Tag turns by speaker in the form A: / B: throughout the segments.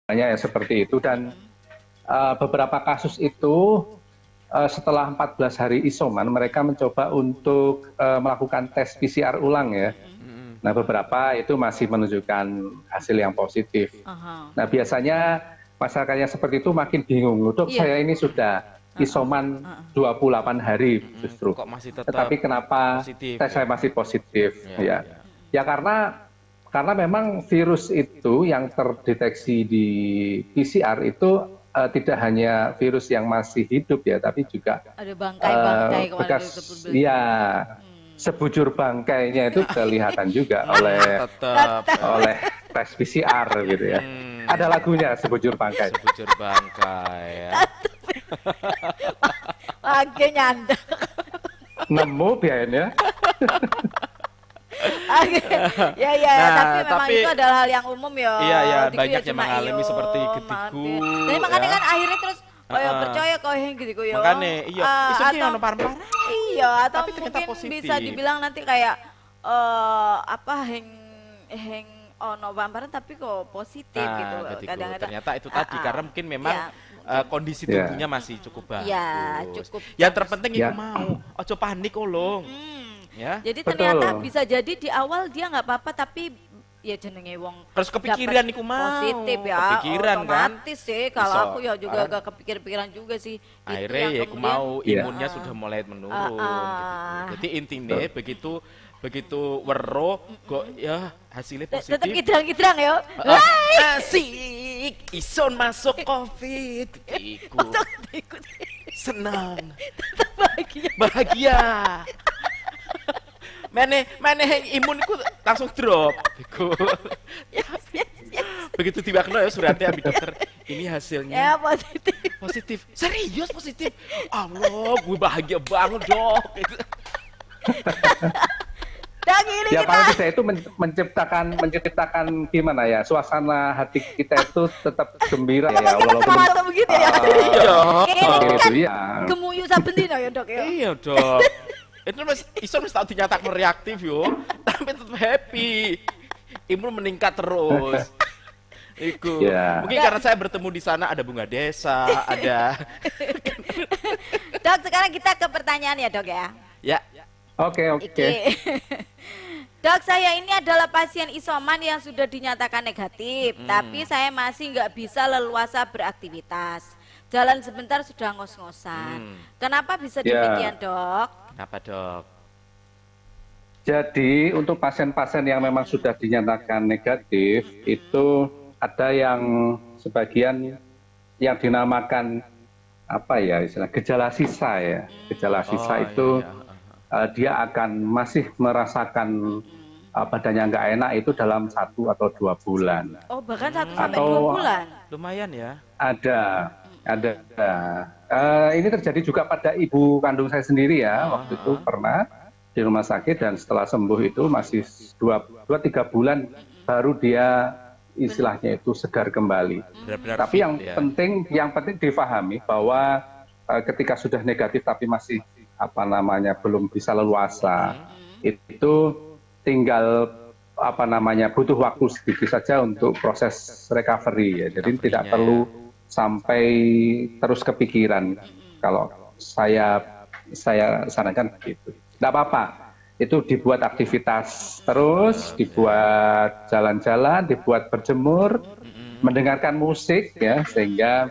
A: ya seperti itu dan beberapa kasus itu setelah 14 hari isoman mereka mencoba untuk melakukan tes PCR ulang ya. Nah beberapa itu masih menunjukkan hasil yang positif. Nah biasanya masyarakatnya seperti itu makin bingung, dok saya ini sudah isoman 28 hari justru,
B: kok masih tetap
A: tetapi kenapa
B: positif,
A: tes saya masih positif ya? Ya karena memang virus itu yang terdeteksi di PCR itu tidak hanya virus yang masih hidup ya, tapi juga
C: ada bangkai-bangkai
A: bekas ya sebujur bangkainya itu kelihatan juga oleh tes PCR gitu ya. Ada lagunya sebujur bangkai.
B: Sebujur bangkai ya.
C: Lagi nyandak.
A: Nemu biayanya.
C: Ya, tapi memang itu adalah hal yang umum ya.
B: Iya, banyak yang mengalami seperti getiku.
C: Jadi makanya kan akhirnya terus percaya kau yang gitu ya.
B: Makanya iya, isuknya ono parah-parah.
C: Iya, atau
B: tapi
C: mungkin
B: positif.
C: bisa dibilang nanti kayak heng ono pamparan tapi kok positif gitu.
B: Kadang-kadang ternyata itu tadi karena mungkin memang kondisi tubuhnya masih cukup bagus.
C: Ya, cukup.
B: Yang terpenting itu mau, ojo panik olong. Ya.
C: Jadi ternyata bisa jadi di awal dia nggak apa-apa tapi ya jenenge wong
B: terus kepikiran iku mau
C: positif ya,
B: kepikiran
C: otomatis
B: kan?
C: sih kalau aku ya juga agak kepikiran juga sih.
B: Akhirnya ya aku mau imunnya sudah mulai menurun. Gitu. Jadi intinya begitu wero kok ya hasilnya positif.
C: Tetap kidrang-kidrang ya.
B: Asik, ison masuk COVID. Iku. Senang.
C: Tetap
B: Bahagia. Mana imunku langsung drop. Begitu tiba kena ya Suranti ambil dokter. Ini hasilnya.
C: Ya positif.
B: Positif. Serius positif. Allah, gue bahagia banget dok.
C: Dan ini
A: ya
C: kita...
A: paling tidak itu menciptakan gimana ya suasana hati kita itu tetap gembira ya walaupun
C: begitu ya.
B: Iya.
C: Gemuyu saben dino ya dok ya.
B: Iya dok. Itu iso tahu dinyatakan reaktif yo, tapi tetap happy. Imun meningkat terus. Iku. Mungkin karena saya bertemu di sana ada bunga desa, ada.
C: Dok, sekarang kita ke pertanyaan ya dok ya.
B: Ya.
A: Oke.
C: Dok, saya ini adalah pasien isoman yang sudah dinyatakan negatif, tapi saya masih nggak bisa leluasa beraktivitas. Jalan sebentar sudah ngos-ngosan. Kenapa bisa demikian dok?
B: Kenapa dok?
A: Jadi untuk pasien-pasien yang memang sudah dinyatakan negatif itu ada yang sebagian yang dinamakan apa ya istilah gejala sisa ya. Gejala sisa itu dia akan masih merasakan badannya nggak enak itu dalam 1 atau 2 bulan.
C: Oh bahkan 1 sampai 2 bulan?
B: Lumayan ya.
A: Ada. Ini terjadi juga pada ibu kandung saya sendiri ya. Waktu itu pernah di rumah sakit dan setelah sembuh itu masih 2-3 bulan baru dia istilahnya itu segar kembali. Tapi yang penting difahami bahwa ketika sudah negatif tapi masih belum bisa leluasa, itu tinggal butuh waktu sedikit saja untuk proses recovery ya. Jadi tidak perlu sampai terus kepikiran. Kalau saya sarankan begitu. Tidak apa-apa. Itu dibuat aktivitas terus, dibuat jalan-jalan, dibuat berjemur, mendengarkan musik ya sehingga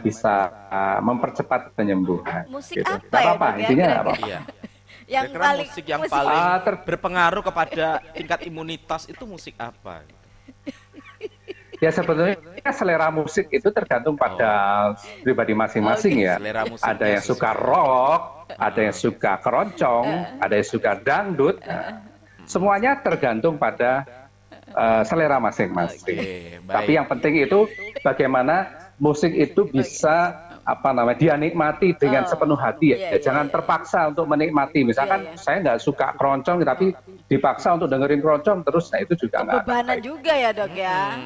A: bisa mempercepat penyembuhan.
C: Musik
A: gitu.
C: apa ya?
A: Apa-apa, intinya apa?
B: Iya.
C: Yang paling
B: musik yang paling berpengaruh kepada tingkat imunitas itu musik apa?
A: Ya sebetulnya selera musik itu tergantung pada pribadi masing-masing ya. Ada yang suka rock, ada yang suka keroncong, ada yang suka dangdut. Semuanya tergantung pada selera masing-masing. Tapi yang penting itu bagaimana musik itu bisa dinikmati dengan sepenuh hati ya. Jangan terpaksa untuk menikmati. Misalkan saya nggak suka keroncong tapi dipaksa untuk dengerin keroncong terus, nah itu juga nggak.
C: Kebebanan juga ya dok ya.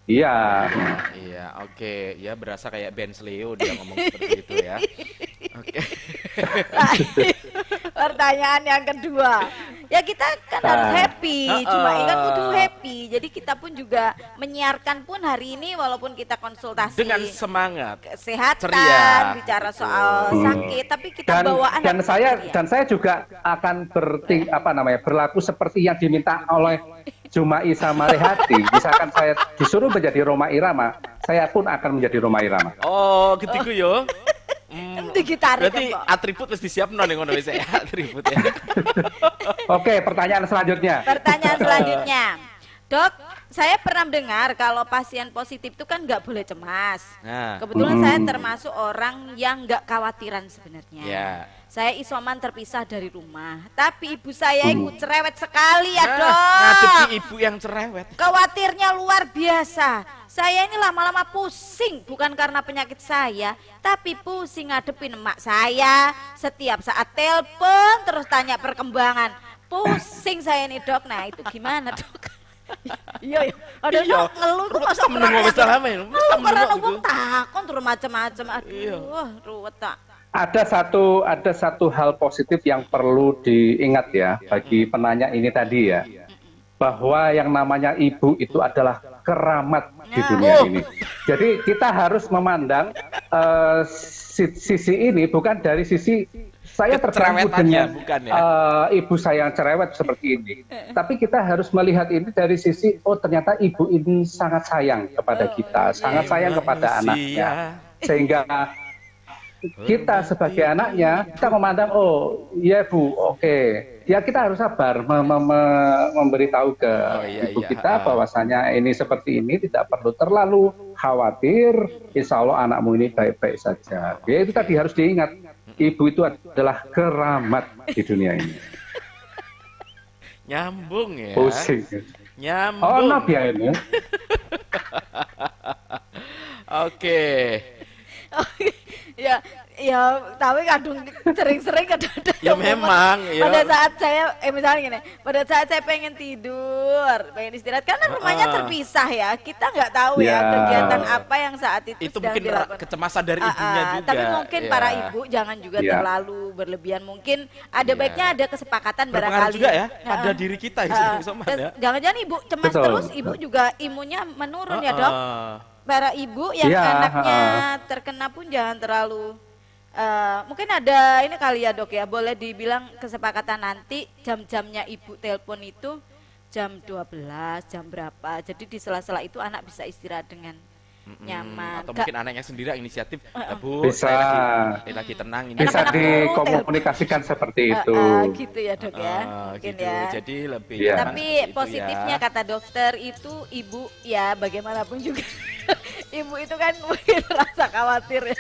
A: Iya.
B: Iya, oke. Ya berasa kayak Ben Sleo dia ngomong seperti itu ya. Oke.
C: Pertanyaan yang kedua. Ya kita kan harus happy, cuma kan kudu happy. Jadi kita pun juga menyiarkan pun hari ini walaupun kita konsultasi
B: dengan semangat,
C: kesehatan,
B: ceria,
C: bicara soal sakit, tapi kita bawaan
A: dan saya juga akan berlaku seperti yang diminta oleh Jumai sama Rehati. Misalkan saya disuruh menjadi Rhoma Irama, saya pun akan menjadi Rhoma Irama.
B: Oh, gitu yo.
C: Berarti
B: atribut mesti disiap non yang ngono saya atribut ya.
A: Oke, pertanyaan selanjutnya.
C: Dok, saya pernah mendengar kalau pasien positif itu kan nggak boleh cemas. Kebetulan saya termasuk orang yang nggak khawatiran sebenarnya. Saya isoman terpisah dari rumah, tapi ibu saya itu cerewet sekali ya dok.
B: Ngadepi ibu yang cerewet.
C: Khawatirnya luar biasa. Saya ini lama-lama pusing, bukan karena penyakit saya, tapi pusing ngadepin emak saya. Setiap saat telepon terus tanya perkembangan. Pusing saya nih dok. Nah itu gimana dok? Iya, ada dok ngeluh tuh masa
B: menunggu bersama ya.
C: Karena ngomong takon terus macam-macam. Aduh, ruwet tak.
A: Ada satu hal positif yang perlu diingat ya bagi penanya ini tadi ya, bahwa yang namanya ibu itu adalah keramat di dunia ini. Jadi kita harus memandang sisi ini bukan dari sisi saya terganggu dengan ibu saya yang cerewet seperti ini, tapi kita harus melihat ini dari sisi ternyata ibu ini sangat sayang kepada kita, sangat sayang kepada anaknya, sehingga kita sebagai anaknya kita memandang iya Bu, oke. Ya kita harus sabar memberitahu ke ibu kita bahwasanya ini seperti ini, tidak perlu terlalu khawatir, insya Allah anakmu ini baik-baik saja. Ya itu tadi harus diingat, ibu itu adalah keramat di dunia ini.
B: Nyambung ya.
A: Pusing.
B: Nyambung.
A: Oh nabi ya ini.
B: Oke.
C: Ya, tapi kadang sering-sering kadang-kadang.
B: Ya memang.
C: Pada saat saya, misalnya gini, pada saat saya pengen tidur, pengen istirahat, karena rumahnya terpisah ya, kita nggak tahu ya kegiatan apa yang saat itu
B: sedang mungkin dilakukan. Kecemasan dari ibunya juga.
C: Tapi mungkin para ibu jangan juga terlalu berlebihan. Mungkin ada baiknya ada kesepakatan barangkali.
B: Juga ya, pada diri kita ya.
C: Jangan-jangan ibu cemas terus, ibu juga imunnya menurun ya dok. Para ibu yang anaknya terkena pun jangan terlalu mungkin ada ini kali ya dok ya, boleh dibilang kesepakatan nanti jam-jamnya ibu telepon itu jam 12, jam berapa, jadi di sela-sela itu anak bisa istirahat dengan nyaman.
B: Atau mungkin anaknya sendiri inisiatif, Bu,
A: bisa
B: lagi tenang ini.
A: Bisa dikomunikasikan seperti itu.
C: Gitu ya dok ya, mungkin
B: gitu.
C: ya.
B: Jadi lebih.
C: Tapi positifnya kata dokter itu ibu ya bagaimanapun juga ibu itu kan mungkin rasa khawatir ya.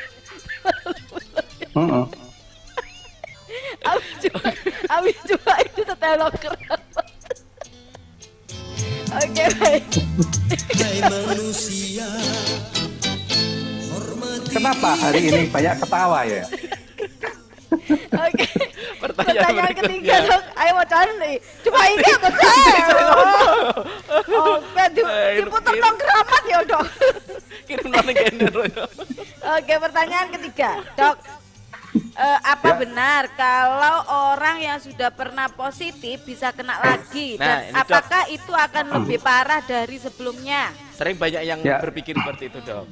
C: Abis juga itu setelok keren. Oke baik.
A: Kenapa hari ini banyak ketawa ya?
C: Oke.
B: Pertanyaan
C: ketiga dok. Ayo mau cari nih. Cuma ini apa sih? Diputar dong keramat ya dok.
B: Kirim nonton gender.
C: Oke, pertanyaan ketiga, dok. Apa benar kalau orang yang sudah pernah positif bisa kena lagi? Dan apakah itu akan lebih parah dari sebelumnya?
B: Sering banyak yang berpikir seperti itu dok.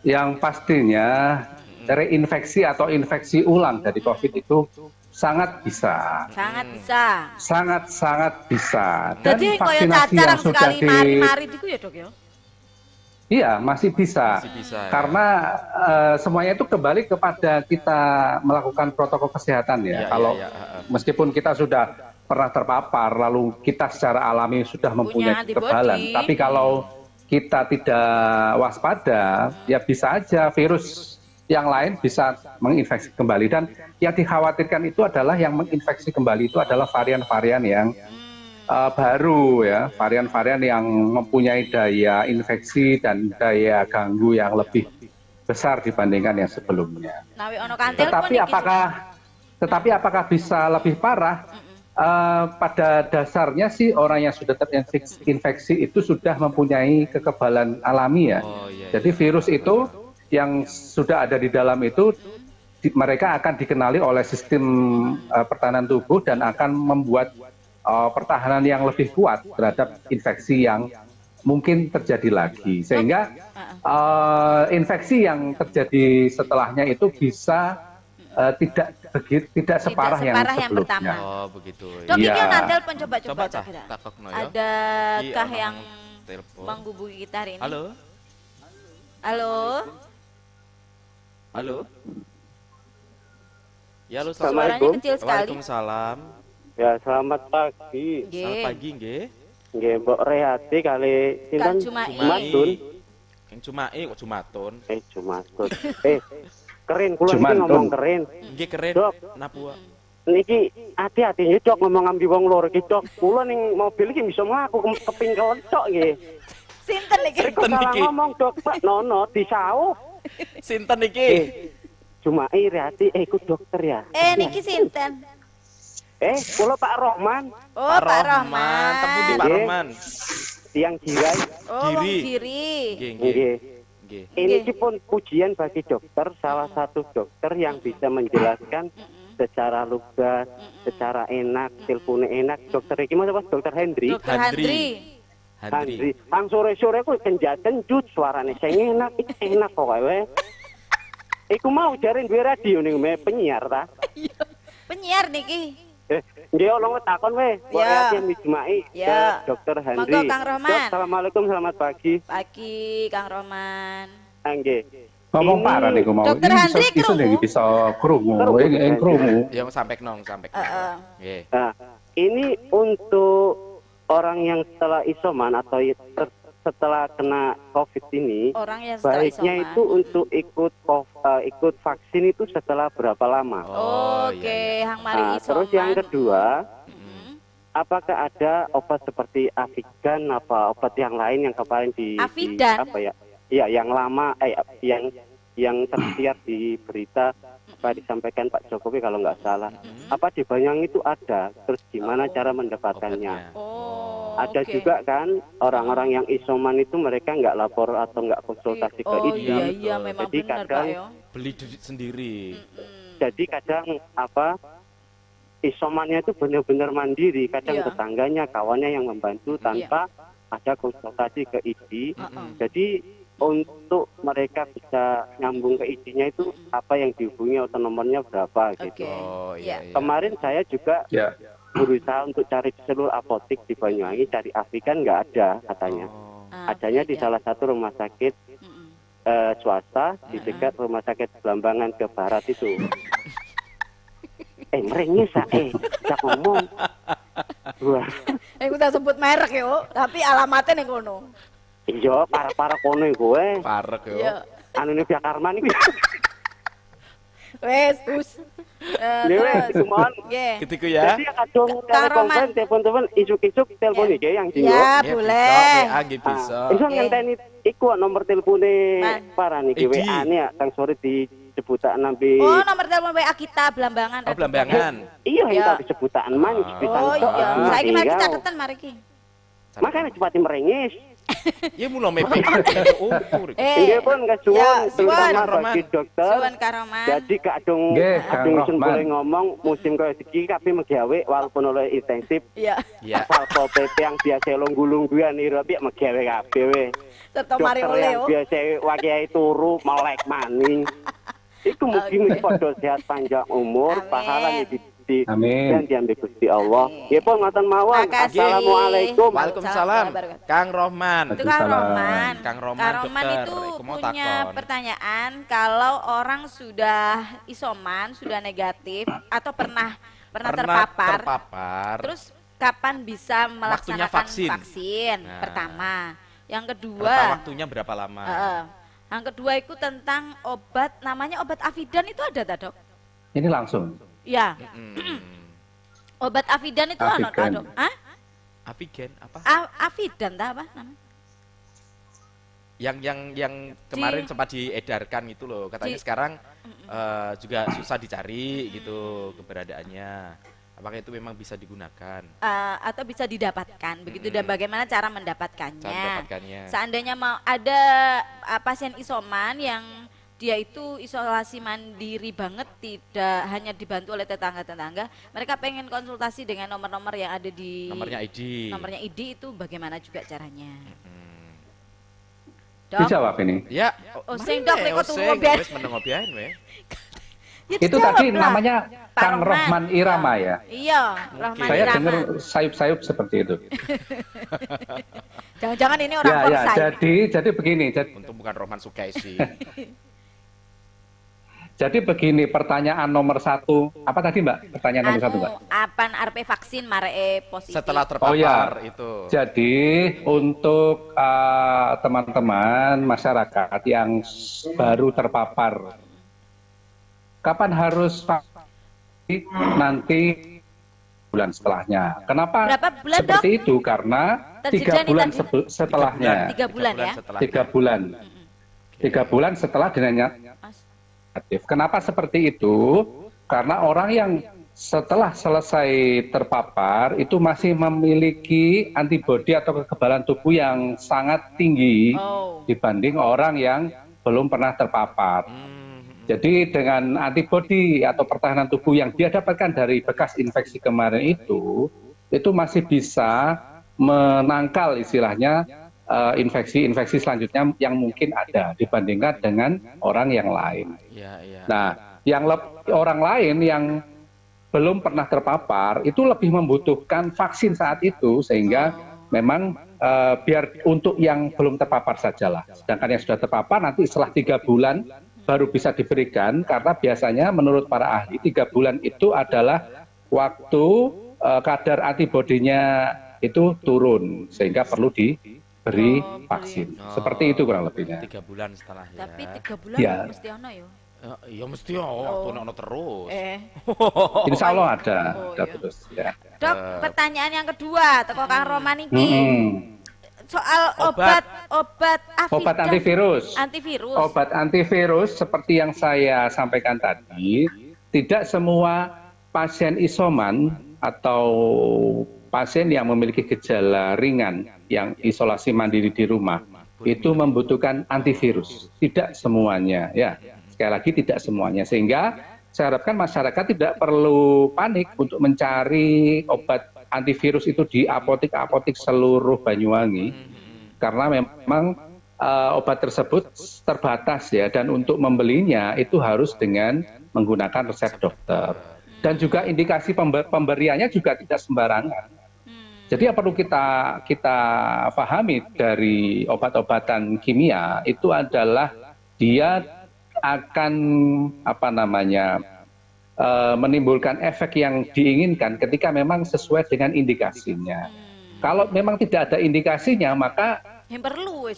A: Yang pastinya reinfeksi atau infeksi ulang dari COVID itu sangat bisa.
C: Sangat bisa.
A: Sangat bisa. Dan
C: jadi
A: vaksinasi yang sudah
C: mari-mari itu ya dok ya?
A: Iya, masih bisa. Karena semuanya itu kembali kepada kita melakukan protokol kesehatan ya. Kalau meskipun kita sudah pernah terpapar, lalu kita secara alami sudah mempunyai kekebalan, tapi kalau kita tidak waspada, ya bisa aja virus yang lain bisa menginfeksi kembali. Dan yang dikhawatirkan itu adalah yang menginfeksi kembali itu adalah varian-varian yang baru ya, varian-varian yang mempunyai daya infeksi dan daya ganggu yang lebih besar dibandingkan yang sebelumnya. Tetapi apakah bisa lebih parah? Pada dasarnya sih orang yang sudah terinfeksi itu sudah mempunyai kekebalan alami ya. Jadi virus itu yang sudah ada di dalam itu mereka akan dikenali oleh sistem pertahanan tubuh dan akan membuat pertahanan yang lebih kuat terhadap infeksi yang mungkin terjadi lagi, sehingga infeksi yang terjadi setelahnya itu bisa tidak separah yang sebelumnya.
B: Oh begitu.
C: Dok,
A: ya.
C: ini yang telepon coba
B: kira.
C: Adakah yang menghubungi kita hari ini?
B: Halo.
C: Halo.
B: Halo. Ya, halo.
C: Suaranya kecil sekali.
B: Waalaikumsalam.
D: Ya, selamat pagi.
B: Selamat pagi, nggih.
D: Nggih, Mbok Rehati kali sinten?
C: Jumatun.
B: Yang Cumai kok Jumatun.
D: Jumatun. Keren kula iki ngomong keren.
B: Nggih keren.
D: Dok,
B: Napua.
D: Niki hati-hati ya, Dok, ngomong ambi wong loro iki, Dok. Kula ning mobil iki bisa mlaku kepingkel tok nggih.
C: Sinten iki?
D: Kok salah ngomong, Dok, Pak Nono disau.
B: Sinten iki?
D: Jumai Rehati iku dokter ya.
C: Niki sinten?
D: Kula Pak Rohman.
C: Oh, Pak Rohman.
B: Temu di Pak Rohman.
D: Tiang Girai.
C: Oh, Wong Giri.
D: Nggih. Ini pun pujian bagi dokter, salah satu dokter yang bisa menjelaskan secara lugas, secara enak, teleponnya enak. Dokter iki mas Dokter Hendri.
C: Dokter
B: Handri.
D: Ang sore-sore ku kenjut suarane sing enak kok kowe. Iku mau jarin duwe radio ning penyiar ta?
C: Penyiar niki.
D: Nggih ono takon we.
C: Ya.
D: Mijmai Dokter Handri.
C: Monggo Kang Rohman.
D: Assalamualaikum, selamat pagi.
C: Pagi Kang Rohman.
D: Nggih.
A: Ngomong parah nih gue mau.
C: Dokter Handri
A: bisa krungu. Krungu.
B: Yang sampai nong. Nggih.
D: Nah, ini untuk orang yang setelah isoman atau setelah kena COVID ini,
C: orang yang setelah
D: baiknya
C: isoman.
D: itu untuk ikut vaksin itu setelah berapa lama?
C: Oke, hang mari isoman.
D: Terus yang kedua, apakah ada obat seperti Avigan apa obat yang lain yang kemarin Iya, yang lama, yang tersiar di berita disampaikan Pak Jokowi kalau nggak salah. Apa di Banyuwangi itu ada? Terus gimana cara mendapatkannya? Ada juga kan orang-orang yang isoman itu mereka nggak lapor atau nggak konsultasi ke ID.
C: Iya, memang
D: jadi
C: benar,
D: kadang
C: Pak,
B: beli duit sendiri.
D: Jadi kadang isomannya itu benar-benar mandiri. Kadang tetangganya, kawannya yang membantu tanpa ada konsultasi ke ID. Jadi untuk mereka bisa nyambung ke ID-nya itu apa yang dihubungi atau nomornya berapa gitu. Kemarin saya juga berusaha untuk cari di seluruh apotik di Banyuwangi, cari Avigan nggak ada katanya. Adanya di salah satu rumah sakit swasta di dekat rumah sakit Belambangan ke barat itu. Merengis tak ngomong. Wah.
C: Aku tak sebut merek yo, tapi alamatnya ning kono.
D: Iya, para kono kowe.
B: Parek yo.
D: Anu ne Pihak Karman iki.
C: Wes,
D: Suman.
B: Ketiku ya.
D: Jadi kadung telepon telepon isuk-isuk telepon iki yang dinggo.
C: Ya, boleh.
B: WA bisa.
D: Iso ngenteni iku nomor telepone para niki WA-ne ya kang sore disebutan nampi.
C: Oh, nomor telepon WA kita Belambangan.
B: Oh, Belambangan.
D: Iya, yang disebutan man bisa.
C: Oh iya, saiki mari kita catetan mari ki.
D: Makanya cepat merengis.
B: Ya mula mepe.
D: Ini pun kesuwun terutama bagi dokter.
C: Suwun Karoman.
D: Jadi kadung boleh ngomong musim kaya iki kabeh megawe walaupun oleh intensif.
C: Iya.
D: Satpol PP yang biasa lunggu-lungguan ira piye megawe kabeh we.
C: Serta mari oleh yo.
D: Biasa wayahe turu melek maning. Iku mugi padha sehat panjang umur, pahala dan diambil Gusti Allah. Ya pun ngoten mawon. Assalamualaikum.
B: Waalaikumsalam. Kang Rohman.
C: Itu Kang Rohman.
B: Kang Rohman
C: itu punya pertanyaan, kalau orang sudah isoman, sudah negatif atau pernah terpapar. Terus kapan bisa melaksanakan vaksin? Pertama. Yang kedua,
B: waktunya berapa lama?
C: Yang kedua itu tentang obat, namanya obat Avidan itu ada tak, Dok?
A: Ini langsung.
C: Ya. Obat Avidan itu ada, Dok?
B: Avigan apa?
C: Avidan tak apa namanya?
B: Yang kemarin sempat diedarkan itu loh, katanya sekarang juga susah dicari gitu keberadaannya. Apakah itu memang bisa digunakan?
C: Atau bisa didapatkan begitu, dan bagaimana cara mendapatkannya?
B: Cara mendapatkannya.
C: Seandainya mau ada pasien isoman yang dia itu isolasi mandiri banget, tidak hanya dibantu oleh tetangga-tetangga, mereka pengen konsultasi dengan nomor-nomor yang ada di nomornya ID itu bagaimana juga caranya?
A: Dok? Dijawab ini.
B: Ya.
C: Sing dok nek kok ngobian.
B: Wis meneng ngobian we.
A: Itu tadi namanya Kang Rohman Irama ya?
C: Iya, Rohman
A: Saya
C: Irama.
A: dengar sayup-sayup seperti itu.
C: Jangan-jangan ini orang Korsai.
A: Jadi begini.
B: Untung bukan Rohman Sukaisi.
A: Jadi begini, pertanyaan nomor 1, apa tadi Mbak? Pertanyaan nomor 1 Mbak?
C: Apan arep vaksin mareke positif?
B: Setelah terpapar itu.
A: Jadi untuk teman-teman masyarakat yang baru terpapar, kapan harus vaksin? Nanti bulan setelahnya. Kenapa
C: bulan,
A: seperti
C: Dok?
A: itu? Karena 3 bulan setelahnya.
C: 3 bulan ya?
A: 3 bulan. 3 bulan setelah dinanya. Kenapa seperti itu? Karena orang yang setelah selesai terpapar itu masih memiliki antibodi atau kekebalan tubuh yang sangat tinggi dibanding orang yang belum pernah terpapar. Jadi dengan antibodi atau pertahanan tubuh yang dia dapatkan dari bekas infeksi kemarin itu masih bisa menangkal istilahnya infeksi-infeksi selanjutnya yang mungkin ada dibandingkan dengan orang yang lain. Nah, orang lain yang belum pernah terpapar itu lebih membutuhkan vaksin saat itu, sehingga memang biar untuk yang belum terpapar sajalah. Sedangkan yang sudah terpapar nanti setelah 3 bulan baru bisa diberikan, karena biasanya menurut para ahli 3 bulan itu adalah waktu kadar antibodinya itu turun, sehingga perlu diberi vaksin. Seperti itu kurang lebihnya.
B: 3 bulan setelah ya.
C: Tapi 3 bulan mesti ono ya?
B: Iya mesti waktu ono terus.
A: Insya Allah ada terus ya.
C: Dok, pertanyaan yang kedua teko Kang Roman iki. Soal obat
A: antivirus. Obat antivirus seperti yang saya sampaikan tadi, tidak semua pasien isoman atau pasien yang memiliki gejala ringan yang isolasi mandiri di rumah itu membutuhkan antivirus. Tidak semuanya ya. Sekali lagi tidak semuanya, sehingga saya harapkan masyarakat tidak perlu panik untuk mencari obat antivirus itu di apotek-apotek seluruh Banyuwangi, karena memang obat tersebut terbatas ya, dan untuk membelinya itu harus dengan menggunakan resep dokter, dan juga indikasi pemberiannya juga tidak sembarangan. Jadi yang perlu kita pahami dari obat-obatan kimia itu adalah dia akan menimbulkan efek yang diinginkan ketika memang sesuai dengan indikasinya. Kalau memang tidak ada indikasinya, maka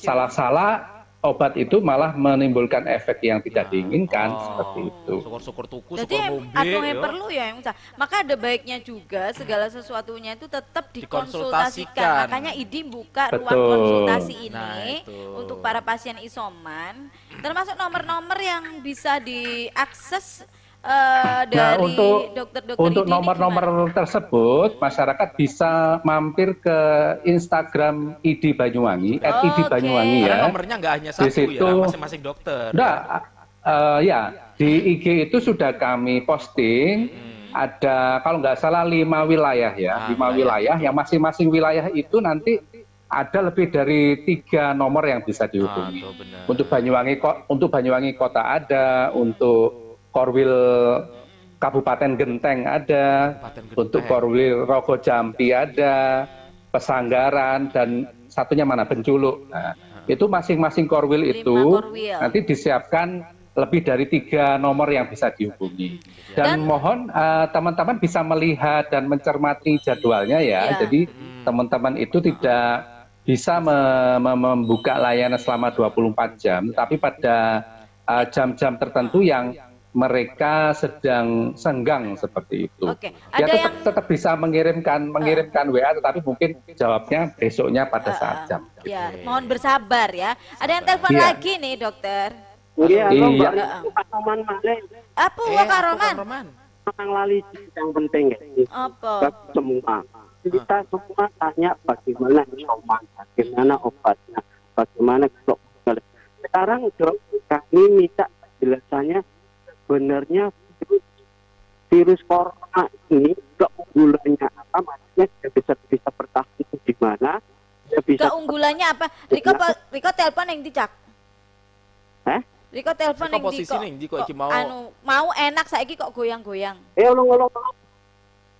A: salah-salah obat itu malah menimbulkan efek yang tidak diinginkan, seperti itu.
B: Syukur-syukur tuku,
C: jadi yang perlu ya yang maka ada baiknya juga segala sesuatunya itu tetap dikonsultasikan. Makanya ID buka ruang konsultasi ini untuk para pasien isoman, termasuk nomor-nomor yang bisa diakses dari dokter-dokter.
A: Untuk nomor-nomor tersebut masyarakat bisa mampir ke Instagram ID Banyuwangi, @ID Banyuwangi ya.
B: Nomornya nggak hanya satu ya, masing-masing dokter.
A: Ya, di IG itu sudah kami posting. Ada kalau nggak salah 5 wilayah ya, 5 wilayah yang masing-masing wilayah itu nanti ada lebih dari 3 nomor yang bisa dihubungi. Untuk Banyuwangi Kota ada, untuk Korwil Kabupaten Genteng ada, untuk Korwil Rogo Jampi ada, Pesanggaran, dan satunya mana, Benculuk. Nah, itu masing-masing Korwil itu nanti disiapkan lebih dari 3 nomor yang bisa dihubungi. Dan mohon teman-teman bisa melihat dan mencermati jadwalnya ya. Jadi teman-teman itu tidak bisa membuka layanan selama 24 jam, tapi pada jam-jam tertentu yang mereka sedang senggang seperti itu. Ya tetap bisa mengirimkan WA, tetapi mungkin jawabnya besoknya pada saat jam.
C: Ya, mohon bersabar ya. Ada yang telepon lagi nih, dokter.
D: Iya. Pak Roman Male.
C: Apa Kak Roman?
D: Yang lali yang penting ya.
C: Apa?
D: Semua. Kita semua tanya bagaimana isoman, bagaimana obatnya, bagaimana kalau sekarang dok, kami minta penjelasannya sebenarnya virus corona ini keunggulannya apa, maksudnya dia bisa bertahan itu di mana, dia bisa
C: keunggulannya apa? Riko telepon yang dicak. Riko telepon yang
B: posisi ning ndi kok iki mau
C: mau enak saiki kok goyang-goyang.
D: Ulung-ulung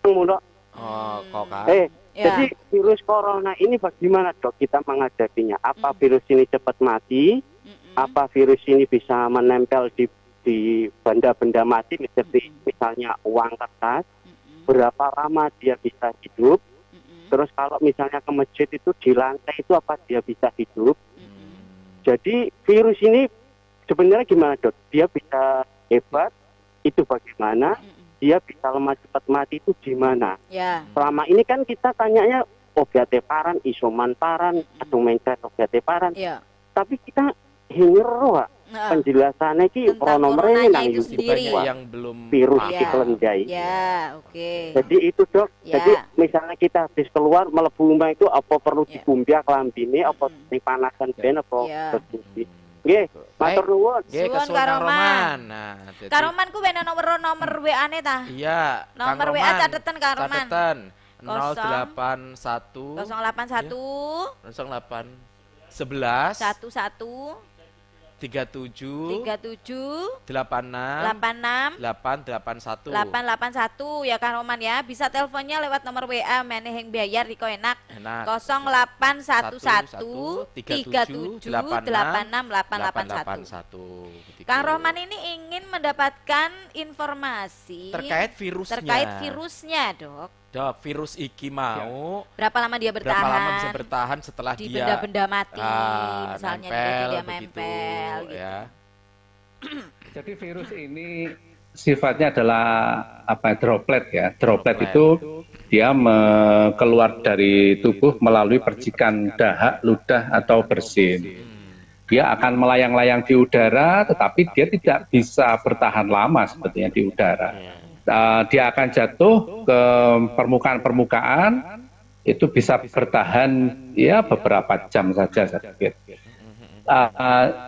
D: mulu.
B: Oh, kok kan.
D: Jadi virus corona ini bagaimana dok kita menghadapinya? Apa virus ini cepat mati? Apa virus ini bisa menempel di benda-benda mati seperti misalnya uang kertas? Berapa lama dia bisa hidup? Terus kalau misalnya ke masjid itu di lantai itu apa dia bisa hidup? Jadi virus ini sebenarnya gimana dok? Dia bisa hebat, itu bagaimana? Dia bisa lemah cepat mati itu di mana? Selama ini kan kita tanyanya obat paran, isoman paran, atau mencret obat paran. Tapi kita hingeroa penjelasannya ki pronomornya nang
C: sendiri
B: yang belum
D: virus di kelenjai. Jadi itu dok. Jadi misalnya kita habis keluar melebu rumah itu apa perlu dikumbia kelambine, apa dipanasan ben apa bersuci. Nggih, matur nuwun.
B: Nggih, Karoman.
C: Nah, Karoman ku ben nomor WA-ne ta?
B: Iya,
C: nomor WA catetan Karoman.
B: Catetan 081
C: 081
B: 08 11
C: 11
B: 37
C: 86
B: 881
C: 881 ya Kang Roman ya. Bisa teleponnya lewat nomor WA meneh yang biayar Riko enak. 0811 37 86 881. Kang Roman ini ingin mendapatkan informasi
B: terkait
C: virusnya, Dok.
B: Dok, virus iki mau
C: berapa lama dia bertahan?
B: Berapa lama bisa bertahan setelah
C: di
B: dia
C: benda-benda mati, misalnya dia menempel gitu.
B: Ya.
A: Jadi virus ini sifatnya adalah droplet ya. Droplet itu dia keluar dari tubuh melalui percikan dahak, ludah atau bersin. Dia akan melayang-layang di udara, tetapi dia tidak bisa bertahan lama sepertinya di udara. Dia akan jatuh ke permukaan itu bisa bertahan ya beberapa jam saja saya pikir.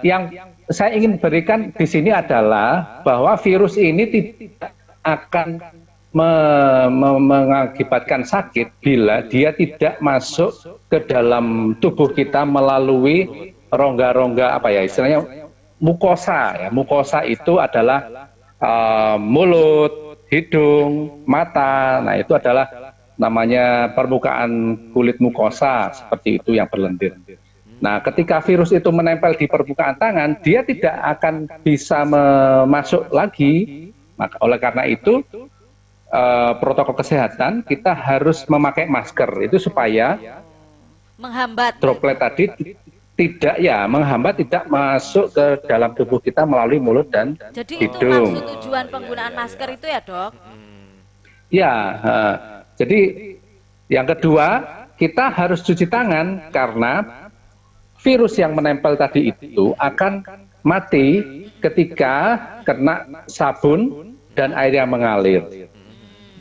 A: Yang saya ingin berikan di sini adalah bahwa virus ini tidak akan mengakibatkan sakit bila dia tidak masuk ke dalam tubuh kita melalui rongga-rongga istilahnya mukosa ya. Mukosa itu adalah mulut, hidung, mata. Nah, itu adalah namanya permukaan kulit mukosa seperti itu yang berlendir. Nah, ketika virus itu menempel di permukaan tangan, dia tidak akan bisa masuk lagi. Maka oleh karena itu protokol kesehatan kita harus memakai masker itu supaya
C: menghambat
A: droplet tadi tidak masuk ke dalam tubuh kita melalui mulut dan
C: jadi
A: hidung.
C: Itu maksud tujuan penggunaan masker itu ya dok?
A: Ya, jadi yang kedua kita harus cuci tangan karena virus yang menempel tadi itu akan mati ketika kena sabun dan air yang mengalir.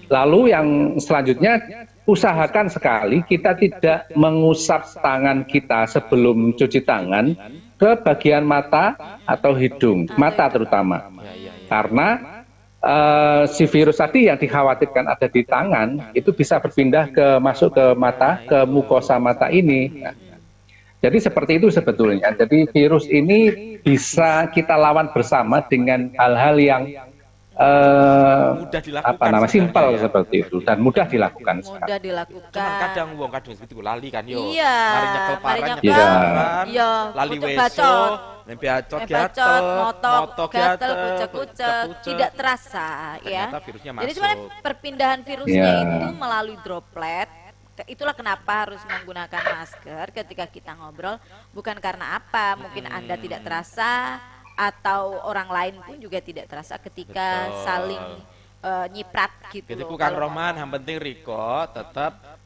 A: Lalu yang selanjutnya usahakan sekali kita tidak mengusap tangan kita sebelum cuci tangan ke bagian mata atau hidung, mata terutama. Karena si virus tadi yang dikhawatirkan ada di tangan itu bisa berpindah masuk ke mata, ke mukosa mata ini. Jadi seperti itu sebetulnya. Jadi virus ini bisa kita lawan bersama dengan hal-hal yang
B: mudah dilakukan,
A: simpel ya. Seperti itu dan mudah dilakukan.
C: Mudah dilakukan.
B: Cuman kadang seperti lali kan yo.
C: Iya.
B: Mari nyekel parang
C: iya.
B: Lali weso, nembe acot gatel, motok
C: gatel, kucek-kucek, tidak terasa ya. Jadi sebenarnya perpindahan virusnya itu melalui droplet. Itulah kenapa harus menggunakan masker ketika kita ngobrol, bukan karena apa, mungkin Anda tidak terasa atau orang lain pun juga tidak terasa ketika saling nyiprat gitu.
B: Jadi bukan Roman, yang penting Riko tetap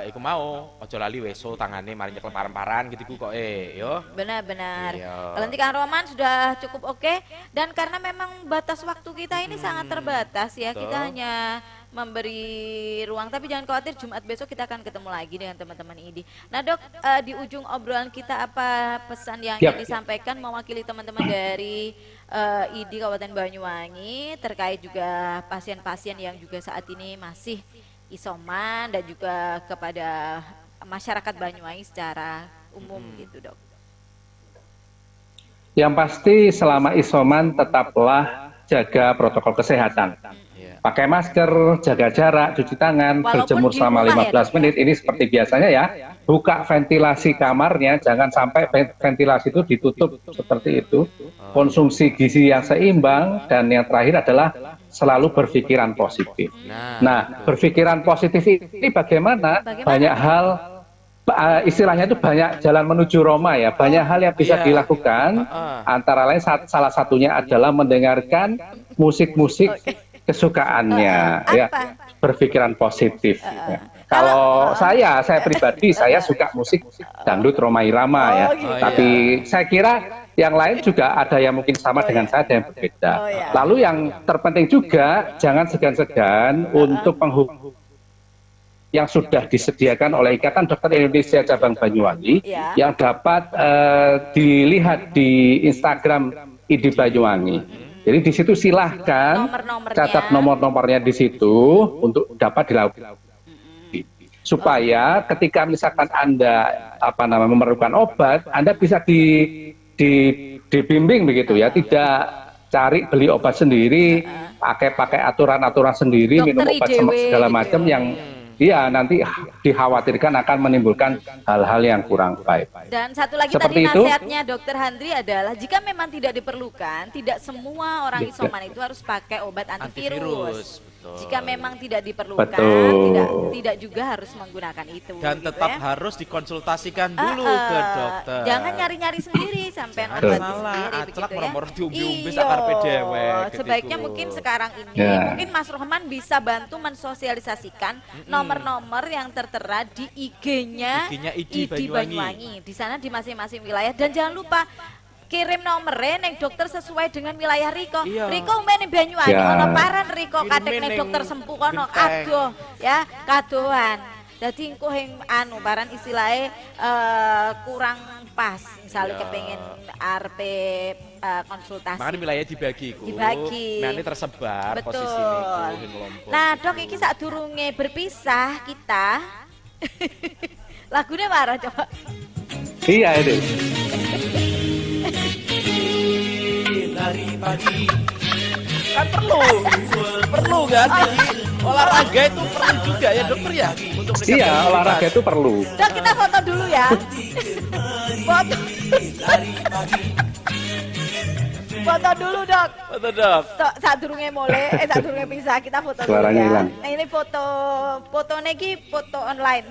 B: iku mau ojo lali weso tangane mari nyekel paran-paran gitu kok yo.
C: Benar-benar. Kalau nanti Kang Roman sudah cukup oke, dan karena memang batas waktu kita ini sangat terbatas ya, kita hanya memberi ruang, tapi jangan khawatir, Jumat besok kita akan ketemu lagi dengan teman-teman ID. Nah Dok, di ujung obrolan kita apa pesan yang ingin disampaikan mewakili teman-teman dari ID Kabupaten Banyuwangi terkait juga pasien-pasien yang juga saat ini masih isoman dan juga kepada masyarakat Banyuwangi secara umum gitu Dok?
A: Yang pasti selama isoman tetaplah jaga protokol kesehatan. Pakai masker, jaga jarak, cuci tangan, berjemur selama 15 menit. Ini seperti biasanya ya. Buka ventilasi kamarnya, jangan sampai ventilasi itu ditutup seperti itu. Konsumsi gizi yang seimbang, dan yang terakhir adalah selalu berpikiran positif. Nah, berpikiran positif ini bagaimana? Banyak hal, istilahnya itu banyak jalan menuju Roma ya. Banyak hal yang bisa dilakukan. Antara lain salah satunya adalah mendengarkan musik-musik kesukaannya, ya, berpikiran positif. Ya. Kalau saya pribadi saya suka musik dangdut Rhoma Irama ya. Tapi saya kira yang lain juga ada yang mungkin sama dengan saya, ada yang berbeda. Lalu yang terpenting juga jangan segan-segan untuk menghubungi yang sudah disediakan oleh Ikatan Dokter Indonesia Cabang Banyuwangi yang dapat dilihat di Instagram ID Banyuwangi. Jadi di situ silahkan catat nomor-nomornya di situ untuk dapat dilakukan. Supaya ketika misalkan Anda memerlukan obat, Anda bisa dibimbing begitu ya, tidak cari beli obat sendiri, pakai aturan-aturan sendiri, minum obat segala macam yang nanti dikhawatirkan akan menimbulkan hal-hal yang kurang baik.
C: Dan satu lagi seperti tadi nasihatnya Dokter Handri adalah jika memang tidak diperlukan, tidak semua orang isoman itu harus pakai obat antivirus. Jika memang tidak diperlukan, tidak juga harus menggunakan itu.
B: Dan gitu tetap harus dikonsultasikan dulu ke dokter.
C: Jangan nyari-nyari sendiri sampai obat sendiri begitu ya. Sebaiknya mungkin sekarang ini mungkin Mas Rohman bisa bantu mensosialisasikan nomor-nomor yang tertera di IG-nya ID Banyuwangi. Di sana di masing-masing wilayah, dan jangan lupa kirim nomornya neng dokter sesuai dengan wilayah Riko. Riko umene Banyuwangi ono paran Riko kadek neng dokter Sempu kono aduh ya kadoan. Dadi engko hing paran istilahnya kurang pas misalnya kepengen RP konsultasi.
B: Makanya wilayah dibagi iku. Nanti tersebar posisinya iku.
C: Nah, Dok iki sadurunge berpisah kita. Lagunya marah coba.
A: Iya itu.
B: Dari pagi kan perlu kan, olahraga itu perlu juga ya dokter ya, untuk
A: olahraga itu perlu.
C: Dok, kita foto dulu ya. Foto dulu Dok. Saat durungnya mulai, saat durungnya pisah kita foto dulu ya. Hilang. Nah ini foto niki foto online.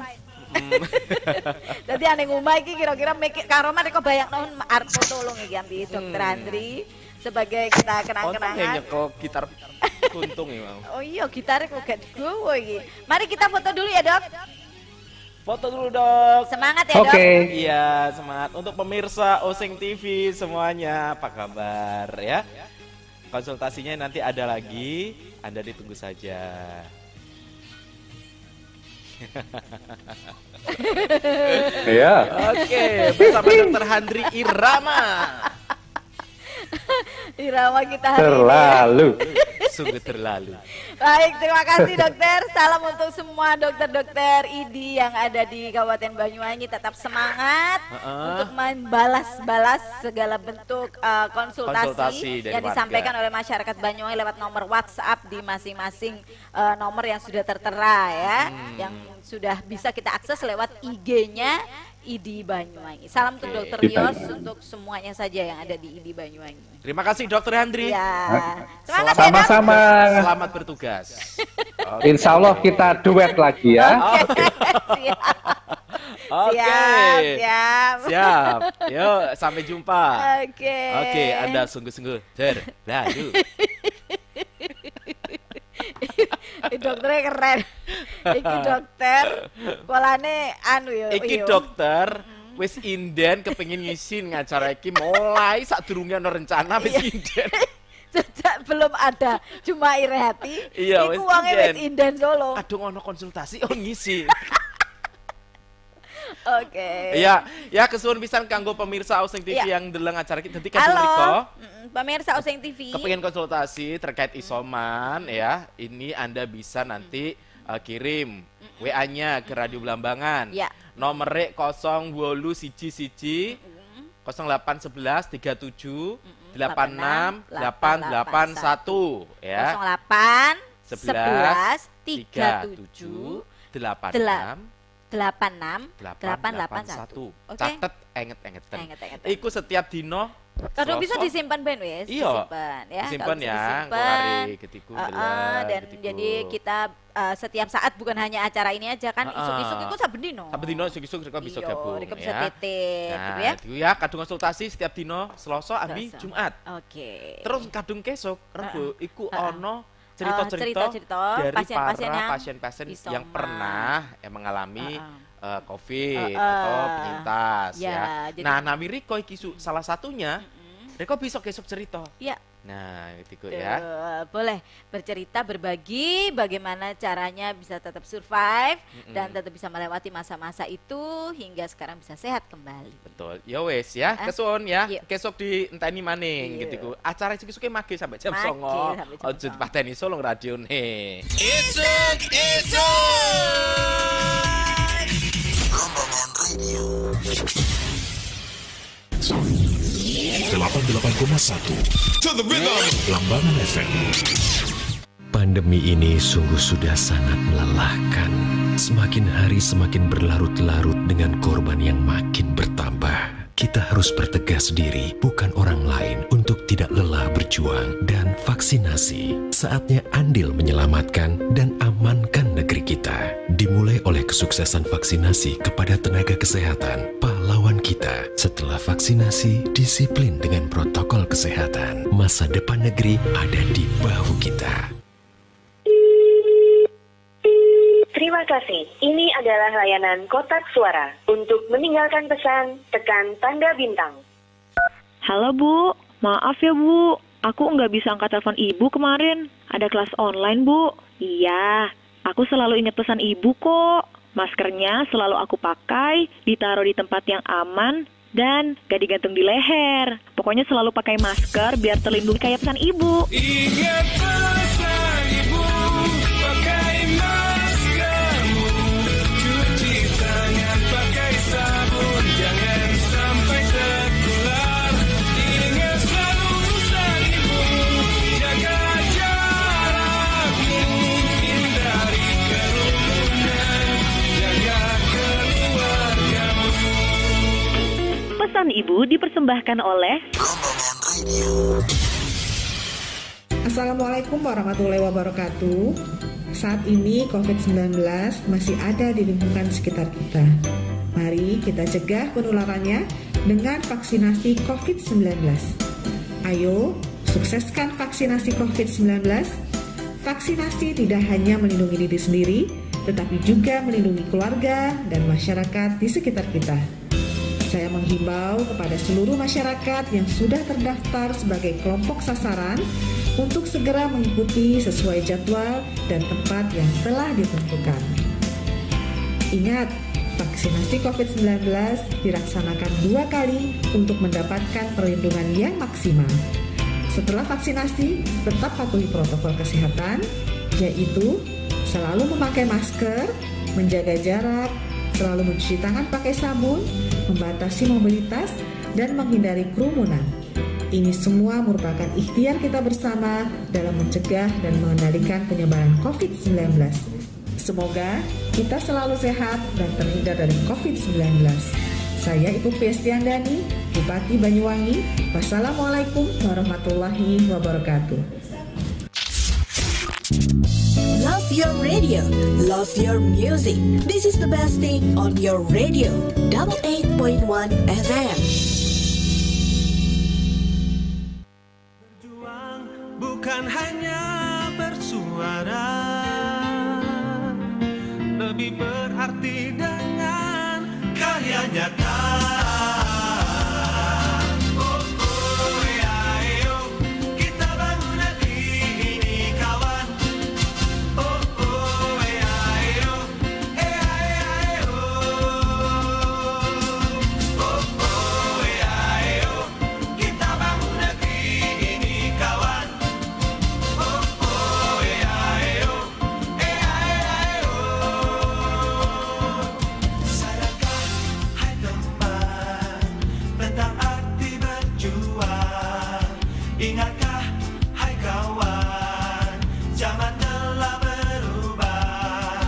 C: Jadi aneh ngumah iki kira-kira Kang Roman kok banyak non art foto lo ngegambi Dokter Handri sebagai kita kenang-kenangan.
B: Nyekel gitar kuntung ya mau.
C: Oh iya gitarnya kok gak digowo iki. Mari kita foto dulu ya Dok.
B: Foto dulu Dok.
C: Semangat ya Dok.
B: Iya semangat. Untuk pemirsa Oseng TV semuanya, apa kabar ya? Konsultasinya nanti ada lagi, Anda ditunggu saja.
A: Iya.
B: Oke, bersama Dokter Handri Irama.
C: Irama kita hari
A: terlalu.
B: Sungguh terlalu.
C: Baik, terima kasih dokter. Salam untuk semua dokter-dokter ID yang ada di Kabupaten Banyuwangi. Tetap semangat untuk membalas-balas segala bentuk konsultasi yang disampaikan oleh masyarakat Banyuwangi lewat nomor WhatsApp di masing-masing nomor yang sudah tertera ya, yang sudah bisa kita akses lewat IG-nya ID Banyuwangi. Salam untuk Dokter Rios, untuk semuanya saja yang ada di ID Banyuwangi.
B: Terima kasih Dokter Handri.
C: Ya.
A: Sama-sama.
B: Selamat bertugas.
A: Insya Allah kita duet lagi ya.
B: Siap. Yuk, sampai jumpa.
C: Oke,
B: Anda sungguh-sungguh terlalu.
C: Dokternya keren. Iki dokter, polane anu ya.
B: Iki dokter wis inden kepengin ngisin ngacara iki mulai sadurunge ana rencana wis inden.
C: Sejak belum ada cuma Irehati, iku wonge wis inden solo.
B: Kadung ana konsultasi ngisi.
C: Oke.
B: Iya, ya kesuwun pisan kanggo pemirsa Oseng TV yang ndeleng acara iki. Dadi kadung mriko.
C: Pemirsa Oseng TV.
B: Kepengin konsultasi terkait isoman ya. Ini Anda bisa nanti kirim WA-nya ke Radio Blambangan. Ya. Nomere 0811 0811 37 86 881 ya.
C: 08 11 37 86 881.
B: Catet enget-enget. Iku setiap dino
C: kadang bisa disimpan ben wis,
B: disimpan ya. Disimpan ya, ngori ketiku
C: dan ketiku. Jadi kita setiap saat bukan hanya acara ini aja kan, isuk-isuk iku saben dino.
B: Saben dino isuk-isuk reka bisa gabung ya.
C: Bisa titip
B: nah,
C: ya.
B: Itu ya kadung konsultasi setiap dino Selasa ambi Jumat.
C: Oke.
B: Terus kadung kesuk Rebo iku ono cerita-cerita dari
C: pasien-pasien
B: para pasien-pasien yang pernah mengalami COVID atau penyintas ya. Nah, nami Riko iki salah satunya Riko bisa kesuk cerita.
C: Iya.
B: Nah, itu ya.
C: Boleh bercerita, berbagi bagaimana caranya bisa tetap survive dan tetap bisa melewati masa-masa itu hingga sekarang bisa sehat kembali.
B: Betul. Ya wes ya, kesuwun ya. Kesuk di enteni maning gitu. Acara isuk-isuke mage sampai jam 09.00. Ojo dipateni Solo radione. Isuk.
E: Blambangan Radio 88,1 To the rhythm. Blambangan FM.
F: Pandemi ini sungguh sudah sangat melelahkan. Semakin hari semakin berlarut-larut dengan korban yang makin bertambah. Kita harus bertegas diri, bukan orang lain, untuk tidak lelah berjuang dan vaksinasi. Saatnya andil menyelamatkan dan amankan negeri kita. Dimulai oleh kesuksesan vaksinasi kepada tenaga kesehatan, pahlawan kita. Setelah vaksinasi, disiplin dengan protokol kesehatan. Masa depan negeri ada di bahu kita.
G: Terima kasih. Ini adalah layanan kotak suara. Untuk meninggalkan pesan, tekan tanda bintang.
H: Halo Bu, maaf ya Bu. Aku nggak bisa angkat telepon Ibu kemarin. Ada kelas online Bu. Iya, aku selalu ingat pesan Ibu kok. Maskernya selalu aku pakai, ditaruh di tempat yang aman, dan gak digantung di leher. Pokoknya selalu pakai masker biar terlindungi kayak pesan Ibu.
I: Ingat pesan Ibu, pakai maskermu, cuci tangan pakai sabun, jangan sampai tertular. Ingat selalu pesan Ibu, jaga jarakmu, hindari kerumunan, jaga keluargamu.
H: Pesan Ibu dipersembahkan oleh
E: Blambangan Radio.
J: Assalamualaikum warahmatullahi wabarakatuh. Saat ini COVID-19 masih ada di lingkungan sekitar kita. Mari kita cegah penularannya dengan vaksinasi COVID-19. Ayo, sukseskan vaksinasi COVID-19. Vaksinasi tidak hanya melindungi diri sendiri, tetapi juga melindungi keluarga dan masyarakat di sekitar kita. Saya menghimbau kepada seluruh masyarakat yang sudah terdaftar sebagai kelompok sasaran untuk segera mengikuti sesuai jadwal dan tempat yang telah ditentukan. Ingat, vaksinasi COVID-19 dilaksanakan 2 kali untuk mendapatkan perlindungan yang maksimal. Setelah vaksinasi, tetap patuhi protokol kesehatan, yaitu selalu memakai masker, menjaga jarak, selalu mencuci tangan pakai sabun, membatasi mobilitas, dan menghindari kerumunan. Ini semua merupakan ikhtiar kita bersama dalam mencegah dan mengendalikan penyebaran COVID-19. Semoga kita selalu sehat dan terhindar dari COVID-19. Saya Ibu Fiestiandani, Bupati Banyuwangi. Wassalamualaikum warahmatullahi wabarakatuh.
K: Love your radio, love your music. This is the best thing on your radio. 88.1 FM.
I: Berjuang bukan hanya bersuara. lebih berarti dengan karya nyata. Ingatkah, hai kawan, zaman telah berubah.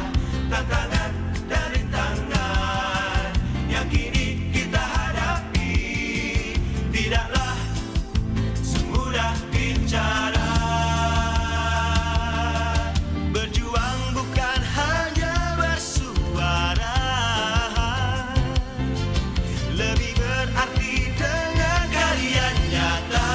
I: Tantangan dan rintangan yang kini kita hadapi tidaklah semudah bicara. Berjuang bukan hanya bersuara, lebih berarti dengan karya nyata.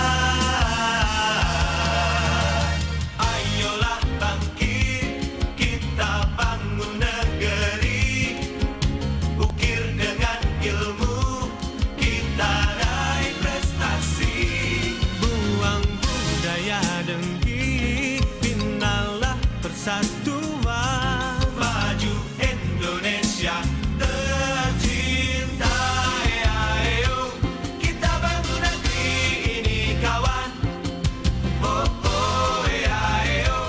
I: Persatuan maju Indonesia tercinta. Ayo kita bangun negeri ini kawan. Oh oh ayo ayo.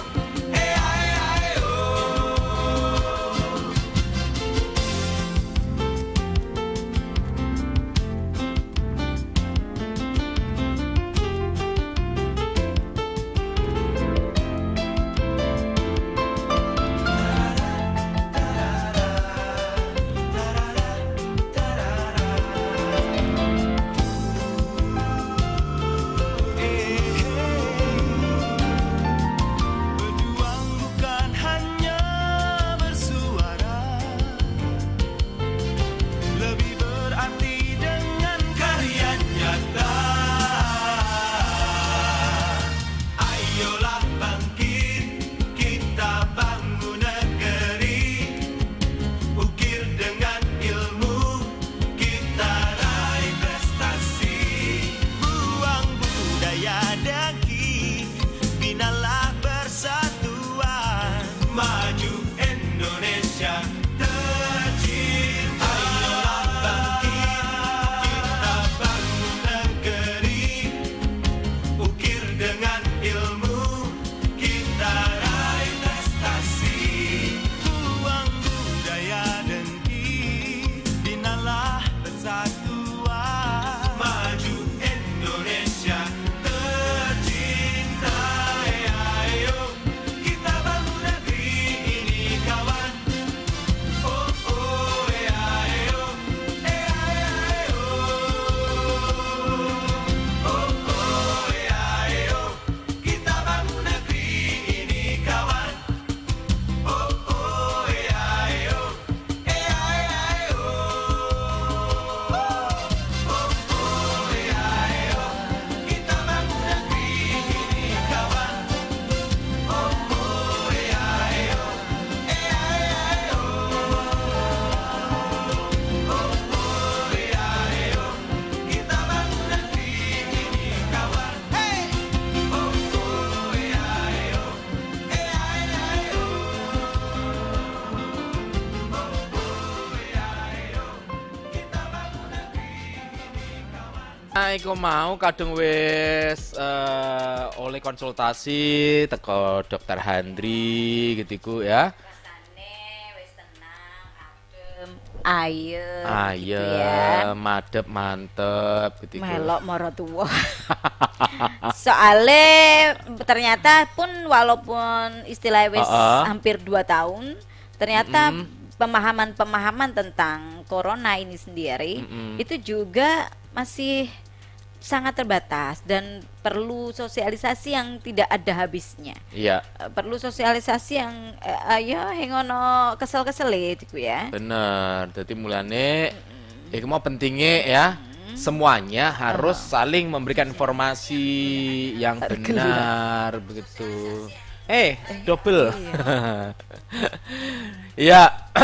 B: Iku mau kadung wis oleh konsultasi teko dokter Handri gitu ya.
C: Ayem gitu ya.
B: Madep mantep gitu.
C: Melok moro tuwa. Soalnya ternyata pun walaupun istilahnya wis hampir 2 tahun, ternyata pemahaman-pemahaman tentang corona ini sendiri itu juga masih sangat terbatas dan perlu sosialisasi yang tidak ada habisnya.
B: Iya.
C: Perlu sosialisasi yang ya hengono kesel-kesel itu ya.
B: Bener. Jadi mulane iku mau pentingnya ya. Semuanya harus saling memberikan informasi yang benar begitu. Double.
C: Iya.
B: Ya,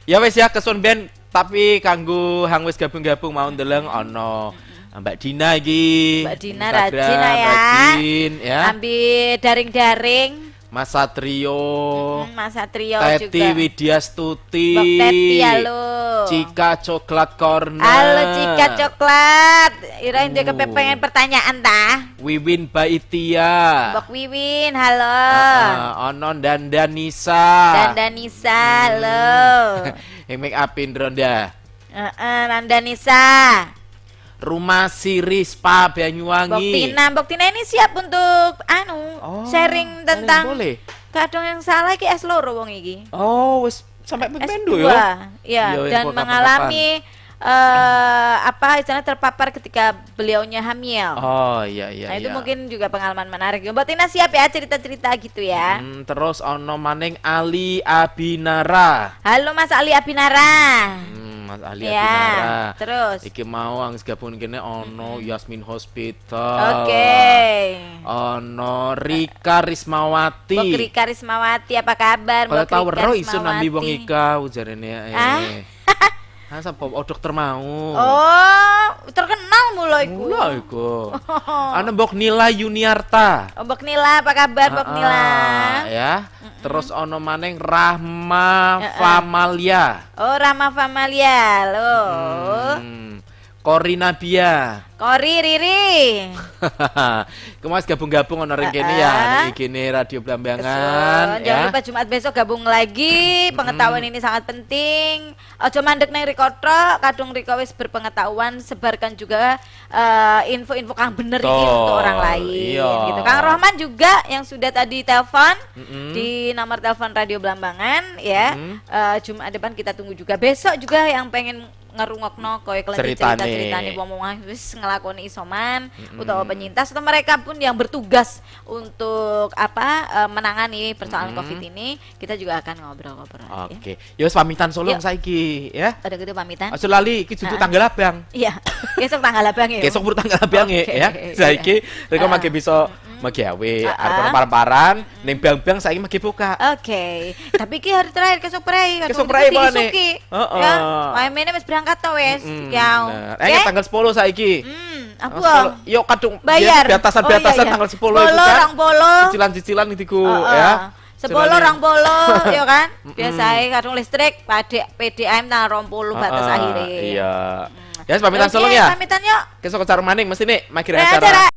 B: Ya wis ya kesun ben tapi kanggo hang wis gabung-gabung mau ndeleng ana Mbak Dina iki.
C: Mbak Dina rajin ya.
B: Rajin ya.
C: Ambil daring-daring.
B: Mas Satrio.
C: Mas Satrio
B: Teti
C: juga.
B: Widya Stuti.
C: Mbak Teti halo.
B: Cika Coklat Corner.
C: Halo Cika Coklat. Ira ndek kepengen pertanyaan ta?
B: Wiwin Baitia.
C: Mbak Wiwin halo.
B: Ono Dandanisa.
C: Dandanisa halo.
B: Make upin Ronda.
C: Dandanisa.
B: Rumah Siri Spa Banyuwangi.
C: Mbok Tina ini siap untuk sharing tentang
B: boleh.
C: kadang yang salah iki es loro wong iki.
B: Oh, wis sampai pemendo
C: ya. Ya,
B: Iya,
C: dan mengalami istilahnya terpapar ketika beliaunya hamil.
B: Oh, iya.
C: Nah, itu mungkin juga pengalaman menarik. Mbak Tina siap ya cerita-cerita gitu ya.
B: Terus ono maning Ali Abinara.
C: Halo Mas Ali Abinara.
B: Mas Ali
C: ya,
B: Abinara.
C: Terus
B: iki mau ang gabung kene ono Yasmin Hospital.
C: Oke.
B: Ono Rika Rismawati.
C: Mbok Rika Rismawati apa kabar
B: Kalau
C: Mbok
B: tahu
C: Rika
B: ro isun nambi wong
C: Rismawati?
B: Ika ujarene sapa dokter mau.
C: Oh, terkenal mula iku.
B: Mula iku. Ana Mbok Nila Yuniarta.
C: Mbok Nila apa kabar Mbok Nila?
B: Ya. Terus ono maneng Rahma Famalia.
C: Oh, Rahma Famalia. Loh.
B: Korina Bia.
C: Kori Riri.
B: Kemas gabung-gabung ono ring kene ya iki Radio Blambangan
C: Jangan
B: ya.
C: lupa Jumat besok gabung lagi. Pengetahuan ini sangat penting. Ojo mandek nang rikoto, kadung riko wis berpengetahuan, sebarkan juga info-info kang bener iki untuk orang lain gitu. Kang Rohman juga yang sudah tadi telepon di nomor telepon Radio Blambangan ya. Jumat depan kita tunggu juga. Besok juga yang pengen ngerungokno koyo cerita-ceritane wong wis ngelakoni isoman utawa penyintas atau mereka pun yang bertugas untuk menangani persoalan Covid ini, kita juga akan ngobrol-ngobrol.
B: Oke. Ya wis pamitan Solong saiki ya.
C: Ada gitu pamitan.
B: Aja lali iki dudu tanggal abang.
C: Iya. Besok tanggal abang ya.
B: Besok tanggal abang ya. Saiki rek mage bisa magawe arep paran-paran ning bang-bang saiki mage buka.
C: Oke. Tapi ki hari terakhir kesuk prei.
B: Kesuk prei mana?
C: Ya, wae wis berangkat to wis.
B: Nah, tanggal 10 saiki.
C: Apa?
B: Yo kadung
C: bayar
B: batasan-batasan tanggal 10 itu kan. Cicilan-cicilan itu ya.
C: 10 orang bolo ya kan. Biasae kadung listrik PDAM tanggal 20 batas akhirnya.
B: Iya. Ya pamitan Solong ya.
C: Pamitan yuk.
B: Kesok acara maning mesti nih makir acara.